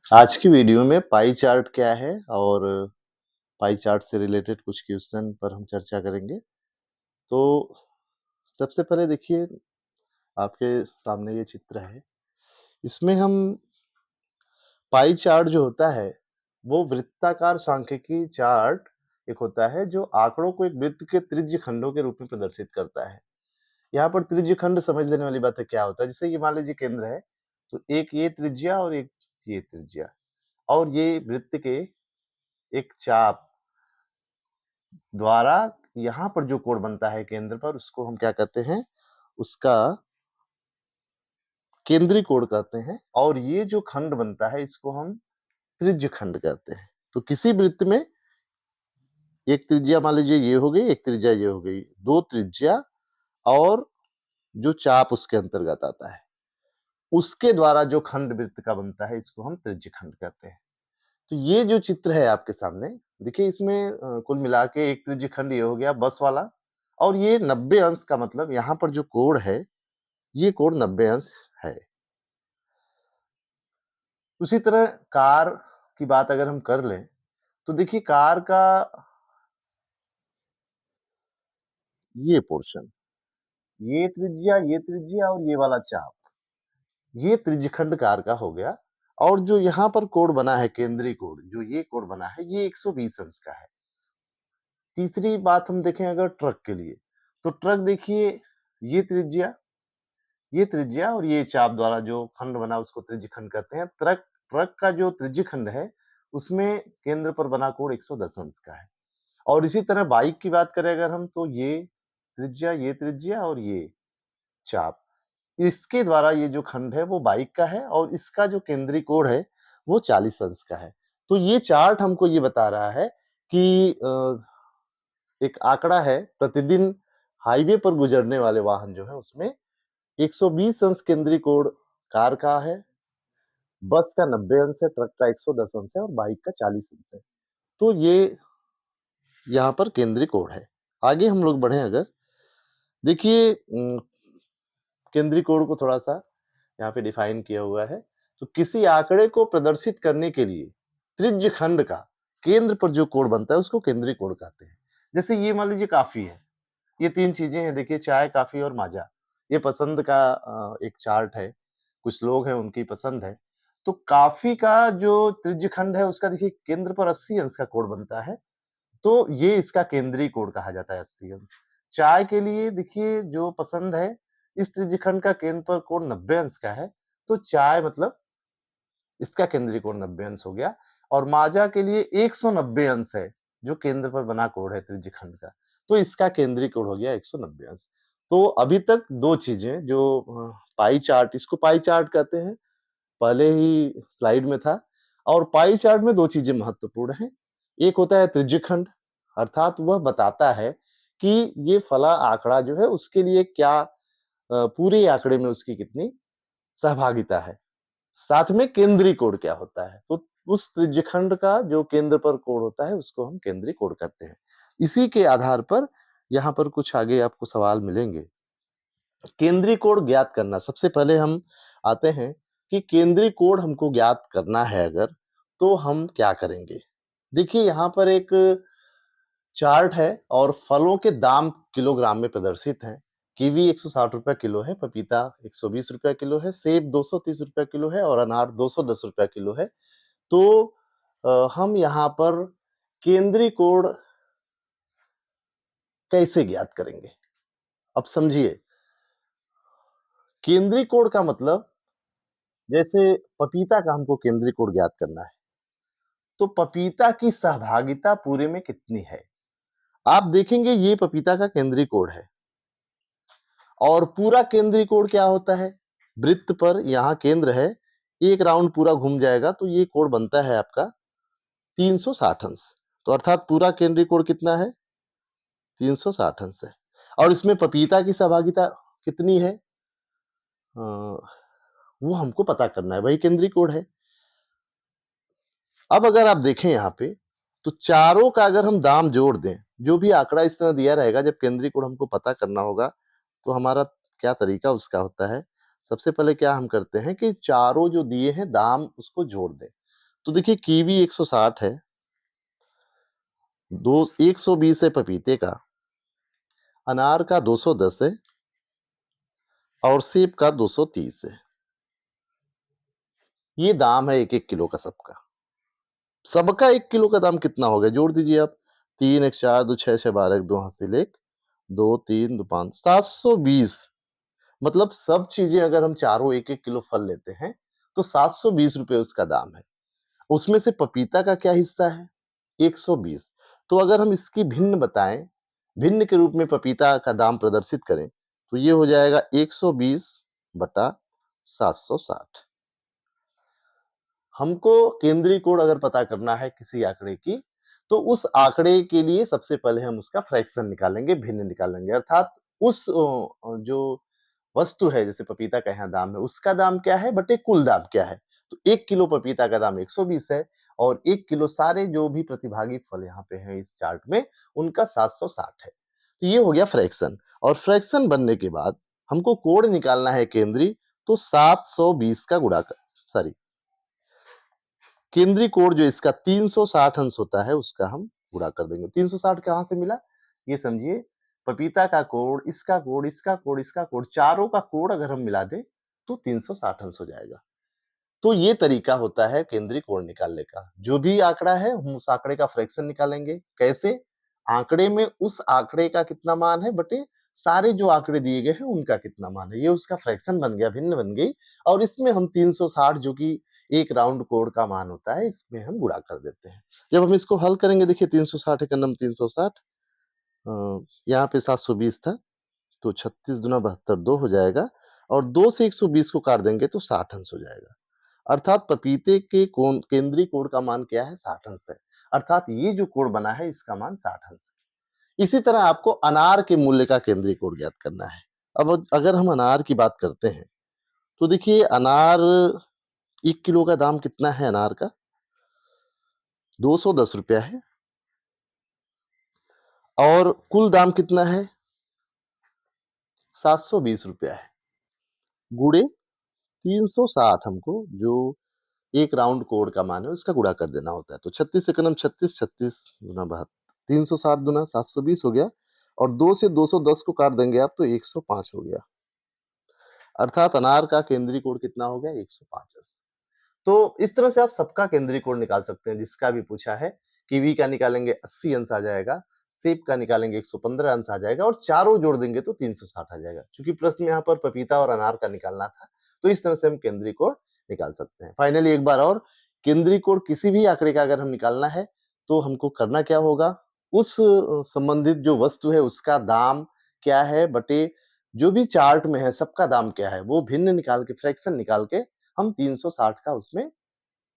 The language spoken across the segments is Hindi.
आज की वीडियो में पाई चार्ट क्या है और पाई चार्ट से रिलेटेड कुछ क्वेश्चन पर हम चर्चा करेंगे। तो सबसे पहले देखिए, आपके सामने ये चित्र है। इसमें हम पाई चार्ट जो होता है, वो वृत्ताकार सांख्यिकी चार्ट एक होता है जो आंकड़ों को एक वृत्त के त्रिज्य खंडों के रूप में प्रदर्शित करता है। यहाँ पर त्रिज्य खंड समझ लेने वाली बात है, क्या होता है। जैसे कि मान लीजिए केंद्र है, तो एक ये त्रिज्या और एक ये त्रिज्या, और ये वृत्त के एक चाप द्वारा यहाँ पर जो कोण बनता है केंद्र पर, उसको हम क्या कहते हैं, उसका केंद्रीय कोण कहते हैं। और ये जो खंड बनता है इसको हम त्रिज्य खंड कहते हैं। तो किसी वृत्त में एक त्रिज्या मान लीजिए ये हो गई, एक त्रिज्या ये हो गई, दो त्रिज्या और जो चाप उसके अंतर्गत आता है, उसके द्वारा जो खंड वृत्त का बनता है इसको हम त्रिज्य खंड कहते हैं। तो ये जो चित्र है आपके सामने, देखिए इसमें कुल मिला के एक त्रिज्य खंड ये हो गया बस वाला, और ये 90 अंश का मतलब यहाँ पर जो कोण है, ये कोण 90 अंश है। उसी तरह कार की बात अगर हम कर लें, तो देखिए कार का ये पोर्शन, ये त्रिज्या और ये वाला चाप, ये त्रिज्यखंड कार का हो गया। और जो यहाँ पर कोण बना है, केंद्रीय कोण, जो ये कोण बना है, ये 120 अंश का है। तीसरी बात हम देखें अगर ट्रक के लिए, तो ट्रक देखिए, ये त्रिज्या, ये त्रिज्या और ये चाप द्वारा जो खंड बना उसको त्रिज्य खंड कहते हैं। ट्रक ट्रक का जो त्रिज्य खंड है, उसमें केंद्र पर बना कोण 110 अंश का है। और इसी तरह बाइक की बात करें अगर हम, तो ये त्रिज्या और ये चाप, इसके द्वारा ये जो खंड है वो बाइक का है, और इसका जो केंद्रीय कोण है वो 40 अंश का है। तो ये चार्ट हमको ये बता रहा है कि एक आंकड़ा है, प्रतिदिन हाईवे पर गुजरने वाले वाहन जो है उसमें 120 अंश केंद्रीय कोण कार का है, बस का 90 अंश है, ट्रक का 110 अंश है और बाइक का 40 अंश है। तो ये यहाँ पर केंद्रीय कोण है। आगे हम लोग बढ़े अगर, देखिए केंद्रीय कोण को थोड़ा-सा यहाँ पे डिफाइन किया हुआ है। तो किसी आंकड़े को प्रदर्शित करने के लिए त्रिज्य खंड का केंद्र पर जो कोण बनता है उसको केंद्रीय कोण कहते हैं। जैसे ये मान लीजिए कॉफी है, ये 3 चीज़ें हैं, देखिए चाय, कॉफी और माज़ा। ये पसंद का एक चार्ट है, कुछ लोग हैं उनकी पसंद है। तो कॉफी का जो त्रिज्य खंड है उसका देखिए केंद्र पर 80 अंश का कोण बनता है, तो ये इसका केंद्रीय कोण कहा जाता है, 80 अंश। चाय के लिए देखिए जो पसंद है, इस त्रिज्यखंड का केंद्र पर कोण 90 अंश का है, तो चाय मतलब इसका केंद्रीय कोण 90 अंश हो गया। और माज़ा के लिए 190 अंश है, जो केंद्र पर बना कोण है त्रिज्यखंड का, तो इसका केंद्रीय कोण हो गया 190 अंश। तो अभी तक 2 चीज़ें जो पाई चार्ट, इसको पाई चार्ट कहते हैं, पहले ही स्लाइड में था। और पाई चार्ट में 2 चीज़ें महत्वपूर्ण हैं। एक होता है त्रिज्यखंड, अर्थात वह बताता है कि ये फला आंकड़ा जो है उसके लिए क्या पूरे आंकड़े में उसकी कितनी सहभागिता है। साथ में केंद्रीय कोण क्या होता है, तो उस त्रिज्यखंड का जो केंद्र पर कोण होता है उसको हम केंद्रीय कोण कहते हैं। इसी के आधार पर यहाँ पर कुछ आगे आपको सवाल मिलेंगे। केंद्रीय कोण ज्ञात करना, सबसे पहले हम आते हैं कि केंद्रीय कोण हमको ज्ञात करना है अगर, तो हम क्या करेंगे। देखिए यहाँ पर एक चार्ट है और फलों के दाम किलोग्राम में प्रदर्शित हैं। कीवी 160 रुपए किलो है, पपीता 120 रुपए किलो है, सेब 230 रुपए किलो है और अनार 210 रुपए किलो है। तो हम यहाँ पर केंद्रीय कोण कैसे ज्ञात करेंगे? अब समझिए, केंद्रीय कोण का मतलब, जैसे पपीता का हमको केंद्रीय कोण ज्ञात करना है, तो पपीता की सहभागिता पूरे में कितनी है? आप देखेंगे ये पपीता का केंद्रीय कोण है। और पूरा केंद्रीय कोण क्या होता है? वृत्त पर यहाँ केंद्र है, एक राउंड पूरा घूम जाएगा तो ये कोण बनता है आपका 360 अंश। तो अर्थात पूरा केंद्रीय कोण कितना है? 360 अंश है। और इसमें पपीता की सहभागिता कितनी है? वो हमको पता करना है, वही केंद्रीय कोण है। अब अगर आप देखें यहाँ पे, तो चारों का अगर हम दाम जोड़ दें, जो भी आंकड़ा इस तरह दिया रहेगा, जब केंद्रीय कोण हमको पता करना होगा, तो हमारा क्या तरीका उसका होता है। सबसे पहले क्या हम करते हैं कि चारों जो दिए हैं दाम उसको जोड़ दें। तो देखिए कीवी 160 है, 120 है पपीते का, अनार का 210 है और सेब का 230 है। ये दाम है 1-1 किलो का सबका। सबका 1 किलो का दाम कितना हो गया? जोड़ दीजिए आप। 3 1 4 2 6 6 12 1 2 हासिल 1 2 3 2 5 720। मतलब सब चीजें अगर हम चारों 1-1 किलो फल लेते हैं तो 720 रुपए उसका दाम है। उसमें से पपीता का क्या हिस्सा है? 120। तो अगर हम इसकी भिन्न बताएं, भिन्न के रूप में पपीता का दाम प्रदर्शित करें तो ये हो जाएगा 120 बटा 760। हमको केंद्रीय कोण अगर पता करना है किसी आंकड़े की, तो उस आंकड़े के लिए सबसे पहले हम उसका फ्रैक्शन निकालेंगे, भिन्न निकालेंगे। अर्थात उस जो वस्तु है, जैसे पपीता का यहाँ दाम है, उसका दाम क्या है बटे कुल दाम क्या है। तो 1 किलो पपीता का दाम 120 है और 1 किलो सारे जो भी प्रतिभागी फल यहाँ पे हैं इस चार्ट में, उनका 760 है। तो ये हो गया फ्रैक्शन। और फ्रैक्शन बनने के बाद हमको कोण निकालना है केंद्रीय, तो 720 का गुणा कर, सॉरी, केंद्रीय कोण जो इसका 360 अंश होता है उसका हम गुणा कर देंगे। 360 कहां से मिला? ये समझिए, पपीता का कोण, इसका कोण, इसका कोण, इसका कोण, चारों का कोण अगर हम मिला दें तो 360 अंश हो जाएगा। तो ये तरीका होता है केंद्रीय कोण निकालने का। जो भी आंकड़ा है हम उस आंकड़े का फ्रैक्शन निकालेंगे। कैसे? आंकड़े में उस आंकड़े का कितना मान है बटे सारे जो आंकड़े दिए गए हैं उनका कितना मान है। ये उसका फ्रैक्शन बन गया, भिन्न बन गई। और इसमें हम 360 जो कि एक राउंड कोण का मान होता है, इसमें हम गुणा कर देते हैं। जब हम इसको हल करेंगे, देखिए 360 का नम 360, यहाँ पे 720 था तो 36 दुना 72 2 हो जाएगा और 2 से 120 को काट देंगे तो 60 अंश हो जाएगा। अर्थात पपीते के कोण, केंद्रीय कोण का मान क्या है? 60 अंश है। अर्थात ये जो कोण बना है इसका मान 60 अंश है। इसी तरह आपको अनार के मूल्य का केंद्रीय कोण ज्ञात करना है। अब अगर हम अनार की बात करते हैं तो देखिए अनार 1 किलो का दाम कितना है अनार का? 210 रुपया है और कुल दाम कितना है? 720 रुपया है। गुणे 360 हमको जो एक राउंड कोण का मान है उसका गुणा कर देना होता है। तो 36 एकम 36, 36 गुना 72, 360 गुना 720 हो गया और 2 से 210 को काट देंगे आप तो 105 हो गया। अर्थात अनार का केंद्रीय कोण कितना हो गया? 105 अंश। तो इस तरह से आप सबका केंद्रीय कोण निकाल सकते हैं जिसका भी पूछा है। कीवी का निकालेंगे 80 अंश आ जाएगा, सेब का निकालेंगे 115 अंश आ जाएगा और चारों जोड़ देंगे तो 360 आ जाएगा। क्योंकि प्रश्न यहाँ पर पपीता और अनार का निकालना था, तो इस तरह से हम केंद्रीय कोण निकाल सकते हैं। फाइनली एक बार और, केंद्रीय कोण किसी भी आंकड़े का अगर हम निकालना है तो हमको करना क्या होगा? उस संबंधित जो वस्तु है उसका दाम क्या है बटे जो भी चार्ट में है सबका दाम क्या है, वो भिन्न निकाल के, फ्रैक्शन निकाल के हम 360 का उसमें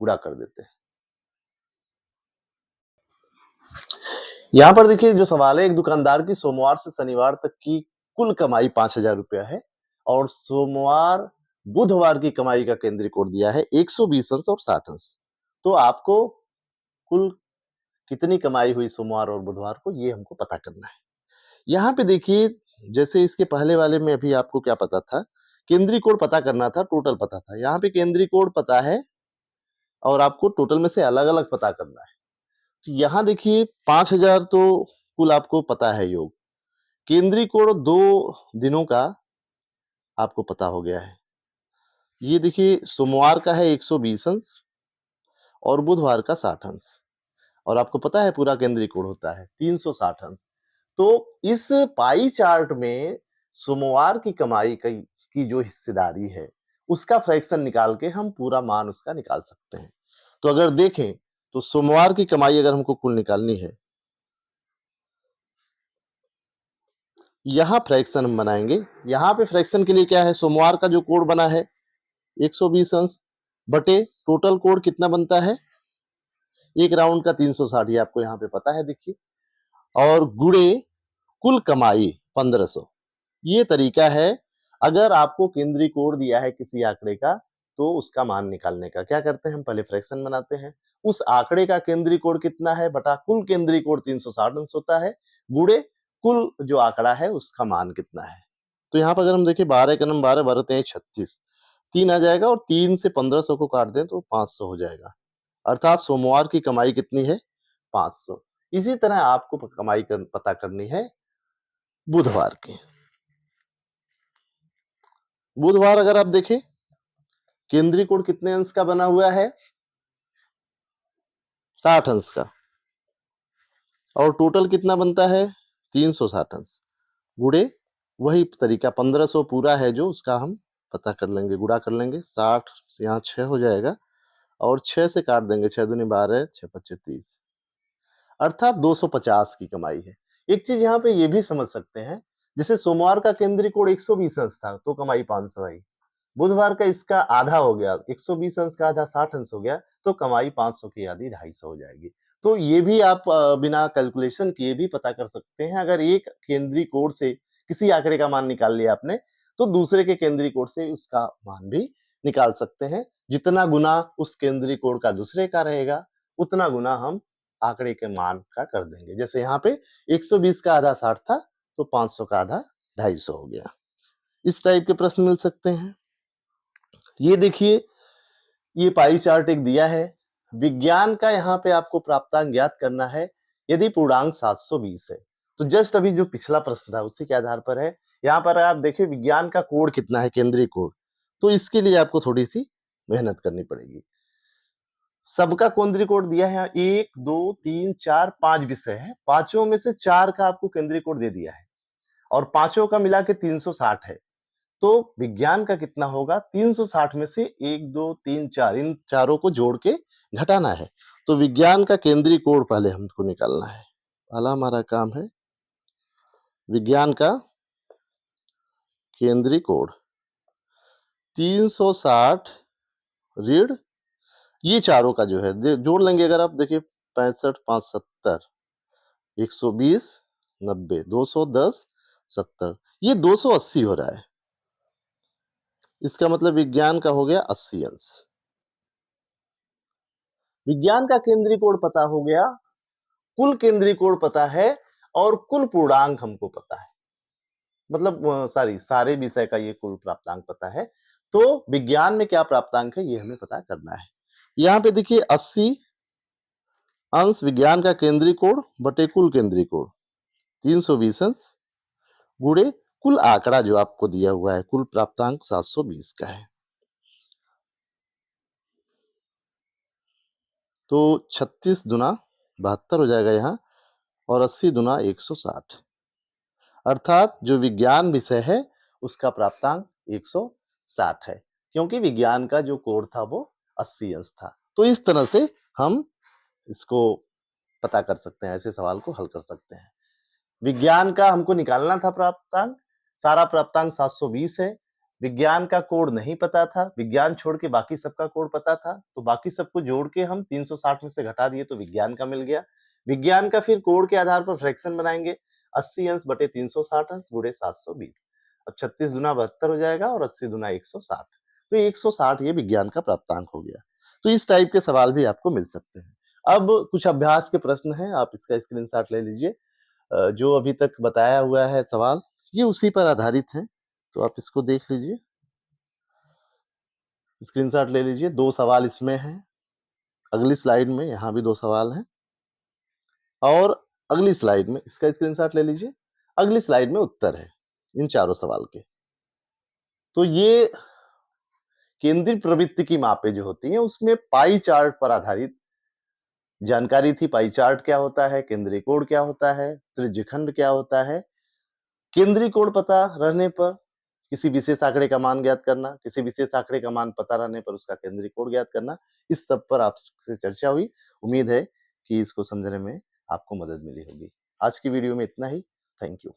गुणा कर देते हैं। यहाँ पर देखिए जो सवाल है, एक दुकानदार की सोमवार से शनिवार तक की कुल कमाई 5,000 रुपया है और सोमवार बुधवार की कमाई का केंद्रीय कोण दिया है 120 अंश और 60 अंश। तो आपको कुल कितनी कमाई हुई सोमवार और बुधवार को, ये हमको पता करना है। यहाँ पे देखिए, जैसे इसके पहले वाले में अभी आपको क्या पता था? केंद्रीय कोण पता करना था, टोटल पता था। यहाँ पे केंद्रीय कोण पता है और आपको टोटल में से अलग-अलग पता करना है। तो यहाँ देखिए 5,000 तो कुल आपको पता है योग। केंद्रीय कोण 2 दिनों का आपको पता हो गया है। ये देखिए सोमवार का है 120 अंश और बुधवार का 60 अंश और आपको पता है पूरा केंद्रीय कोण होता है 360 अंश। तो इस पाई चार्ट में सोमवार की कमाई की जो हिस्सेदारी है, उसका फ्रैक्शन निकाल के हम पूरा मान उसका निकाल सकते हैं। तो अगर देखें तो सोमवार की कमाई अगर हमको कुल निकालनी है, यहाँ फ्रैक्शन हम बनाएंगे। यहाँ पे फ्रैक्शन के लिए क्या है? सोमवार का जो कोण बना है 120 अंश बटे टोटल कोण कितना बनता है? एक राउंड का 360, ये आपको यहाँ पे पता है देखिए, और गुणे कुल कमाई 1500। ये तरीका है। अगर आपको केंद्रीय कोण दिया है किसी आंकड़े का तो उसका मान निकालने का क्या करते हैं? हम पहले फ्रैक्शन बनाते हैं। उस आंकड़े का केंद्रीय कोण कितना है बटा कुल केंद्रीय कोण 360 अंश होता है, गुणे कुल जो आंकड़ा है उसका मान कितना है। तो यहाँ पर अगर हम देखें 12 का नम 12 12 3 36, 3 आ जाएगा और 3 से 1500 को काट दें तो 500 हो जाएगा। अर्थात सोमवार की कमाई कितनी है 500। इसी तरह आपको कमाई पता करनी है बुधवार की। बुधवार अगर आप देखें केंद्रीय कोण कितने अंश का बना हुआ है 60 अंश का, और टोटल कितना बनता है 360 अंश, गुणे वही तरीका 1500 पूरा है जो उसका हम पता कर लेंगे, गुणा कर लेंगे। 60 से यहाँ 6 हो जाएगा और 6 से काट देंगे, 6 दूनी 12, 6 पच्चे 30, अर्थात 250 की कमाई है। एक चीज यहाँ पे ये भी समझ सकते हैं, जैसे सोमवार का केंद्रीय कोण 120 अंश था तो कमाई 500 आई, बुधवार का इसका आधा हो गया, 120 अंश का आधा 60 अंश हो गया, तो कमाई 500 की आधी 250 हो जाएगी। तो ये भी आप बिना कैलकुलेशन किए भी पता कर सकते हैं। अगर एक केंद्रीय कोण से किसी आंकड़े का मान निकाल लिया आपने, तो दूसरे के केंद्रीय कोण से उसका मान भी निकाल सकते हैं। जितना गुना उस केंद्रीय कोण का दूसरे का रहेगा, उतना गुना हम आंकड़े के मान का कर देंगे। जैसे यहाँ पे 120 का आधा 60 था, तो 500 का आधा 250 हो गया। इस टाइप के प्रश्न मिल सकते हैं। ये देखिए, ये पाई चार्ट एक दिया है। विज्ञान का यहाँ पे आपको प्राप्तांक ज्ञात करना है यदि पूर्णांक 720 है। तो जस्ट अभी जो पिछला प्रश्न था उसी के आधार पर है। यहाँ पर आप देखिए विज्ञान का कोण कितना है, केंद्रीय कोण, तो इसके लिए आपको थोड़ी सी मेहनत करनी पड़ेगी। सबका केंद्रीय कोण दिया है 1 2 3 4 5 विषय है, पांचों में से 4 का आपको केंद्रीय कोण दे दिया है और पांचों का मिला के 360 है। तो विज्ञान का कितना होगा 360 में से 1 2 3 4 इन चारों को जोड़ के घटाना है। तो विज्ञान का केंद्रीय कोण पहले हमको निकालना है। पहला हमारा काम है विज्ञान का केंद्रीय कोण 360 ऋण ये चारों का जो है जोड़ लेंगे। अगर आप देखिए 65 5 70 120 90 210 70, ये 280 हो रहा है। इसका मतलब विज्ञान का हो गया 80 अंश। विज्ञान का केंद्रीय कोण पता हो गया, कुल केंद्रीय कोण पता है और कुल पूर्णांक हमको पता है, मतलब सॉरी सारे विषय का ये कुल प्राप्तांक पता है। तो विज्ञान में क्या प्राप्तांक है ये हमें पता करना है। यहाँ पे देखिए 80 अंश विज्ञान का केंद्रीय कोण बटे कुल केंद्रीय कोण 320 अंश गुणे कुल आंकड़ा जो आपको दिया हुआ है, कुल प्राप्तांक 720 का है। तो 36 दुना 72 हो जाएगा यहाँ, और 80 दुना 160, अर्थात जो विज्ञान विषय है उसका प्राप्तांक 160 है, क्योंकि विज्ञान का जो कोण था वो 80 अंश था। तो इस तरह से हम इसको पता कर सकते हैं, ऐसे सवाल को हल कर सकते हैं। विज्ञान का हमको निकालना था प्राप्तांक, सारा प्राप्तांक 720 है। विज्ञान का कोण नहीं पता था, विज्ञान छोड़ के बाकी सबका कोण पता था, तो बाकी सबको जोड़ के हम 360 में से घटा दिए तो विज्ञान का मिल गया। विज्ञान का फिर कोण के आधार पर फ्रैक्शन बनाएंगे, 80 अंश बटे 360 अंश गुणे 720। अब 36 दुना 72 हो जाएगा और 80 दुना 160, तो 160 ये विज्ञान का प्राप्तांक हो गया। तो इस टाइप के सवाल भी आपको मिल सकते हैं। अब कुछ अभ्यास के प्रश्न हैं, आप इसका स्क्रीनशॉट ले लीजिए। जो अभी तक बताया हुआ है सवाल ये उसी पर आधारित है, तो आप इसको देख लीजिए, स्क्रीनशॉट ले लीजिए। 2 सवाल इसमें हैं, अगली स्लाइड में यहाँ भी 2 सवाल हैं, और अगली स्लाइड में इसका स्क्रीनशॉट ले लीजिए, अगली स्लाइड में उत्तर है इन चारों सवाल के। तो ये केंद्रीय प्रवृत्ति की मापें जो होती हैं उसमें पाई चार्ट पर आधारित जानकारी थी। पाई चार्ट क्या होता है, केंद्रीय कोण क्या होता है, त्रिज्यखंड क्या होता है, केंद्रीय कोण पता रहने पर किसी विशेष आंकड़े का मान ज्ञात करना, किसी विशेष आंकड़े का मान पता रहने पर उसका केंद्रीय कोण ज्ञात करना, इस सब पर आपसे चर्चा हुई। उम्मीद है कि इसको समझने में आपको मदद मिली होगी। आज की वीडियो में इतना ही। Thank you.